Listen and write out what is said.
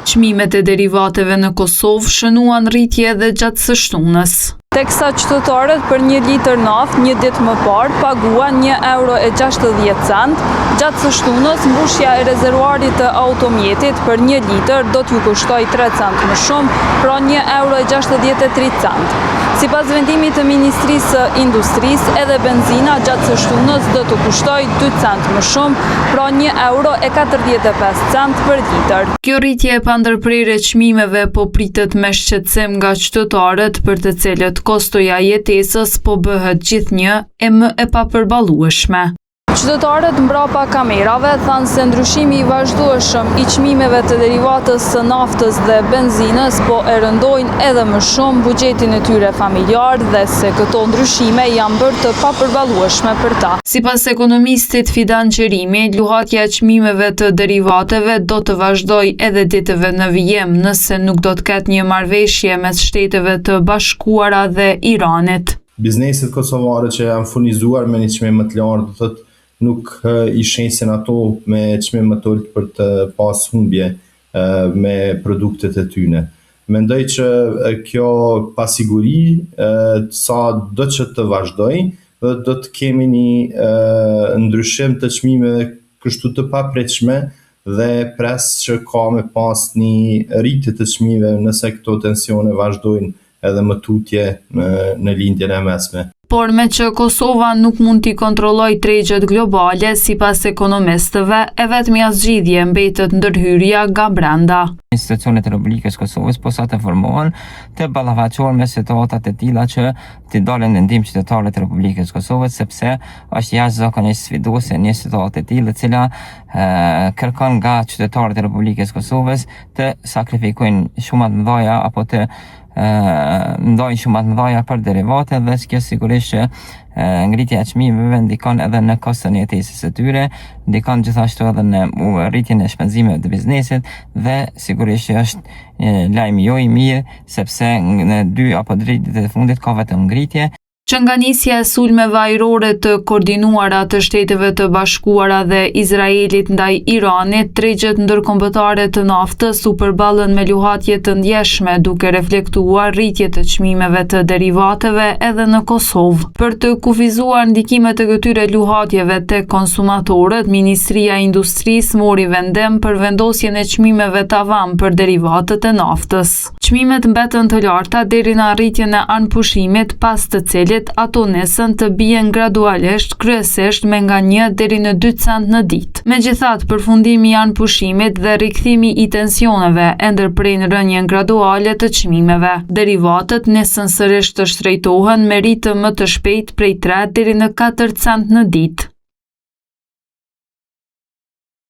Çmimet e derivateve në Kosovë shënuan rritje edhe gjatë së shtunës. Teksa qytetarët për 1 litër naftë një ditë më parë paguan €1.60, gjatë së shtunës mbushja e rezervuarit të automjetit për 1 litër do t'ju kushtoj 3 cent më shumë, pra €1.63. Sipas vendimit të Ministrisë së Industrisë, edhe benzina gjatë së shtunës do të kushtoj 2 cent më shumë, pra €1.45 për litër. Kjo rritje e pandërprerje e çmimeve po pritet me shqetësim nga qytetarët, për të cilët kostoja e jetesës po bëhet gjithnjë e më e papërballueshme. Qytetarët mbrapa kamerave thanë se ndryshimi i vazhdueshëm i çmimeve të derivatës së naftës dhe benzinës po e rëndojnë edhe më shumë buxhetin e tyre familjar dhe se këto ndryshime janë bërë të papërballueshme për ta. Sipas ekonomistit Fidan Qerimi, luhatja e çmimeve të derivateve do të vazhdojë edhe ditëve në vijim nëse nuk do të ketë një marrëveshje mes Shteteve të Bashkuara dhe Iranit. Bizneset kosovare që janë furnizuar me një çmim më të lartë, do thotë nuk i shesin ato me çmim më të ulët për të pas humbje me produktet e tyne. Mendoj që kjo pasiguri sa do që të vazhdoj, do të kemi një ndryshim të çmimeve kështu të papritshme dhe pres që ka me pas një rritje të çmimeve nëse këto tensione vazhdojnë edhe më tutje në lindjen e mesme. Por me që Kosova nuk mund t'i kontrollojë tregjet globale, sipas ekonomistëve, e vetmja zgjidhje mbetet ndërhyrja nga brenda. Institucionet e Republikës Kosovës posa të formohen të ballafaqohen me situatat e tilla që t'i dalin në ndihmë qytetarët e Republikës Kosovës, sepse është jashtëzakonisht sfiduese një situatë e tillë e cila kërkon nga qytetarët e Republikës Kosovës të sakrifikojnë shumë të mëdha apo të ndojnë shumë të mëdha për derivate dhe kjo sigurisht që ngritja e çmimeve ndikon edhe në koston e jetesës së tyre, ndikon gjithashtu edhe në rritjen e shpenzimeve të biznesit dhe sigurisht që është lajm jo i mirë sepse në 2 apo 3 ditët e fundit ka vetëm ngritje. Që nga nisja e sulmeve ajrore të koordinuara të Shteteve të Bashkuara dhe Izraelit ndaj Iranit, tregjet ndërkombëtare të naftës u përballën me luhatje të ndjeshme duke reflektuar rritje të çmimeve të derivateve edhe në Kosovë. Për të kufizuar ndikimet e këtyre luhatjeve tek konsumatorët, Ministria e Industrisë mori vendim për vendosjen e çmimeve tavan për derivatet e naftës. Çmimet mbetën të larta deri në arritjen e anpushimit, pas të cilit ato nesën të bien gradualisht, kryesisht me nga 1 deri në 2 cent në ditë. Megjithatë, përfundimi i anpushimit dhe rikthimi i tensioneve e ndërprejnë rënjen graduale të çmimeve. Derivatet nesën sërish të shtrejtohen me ritëm më të shpejt prej 3 deri në 4 cent në ditë.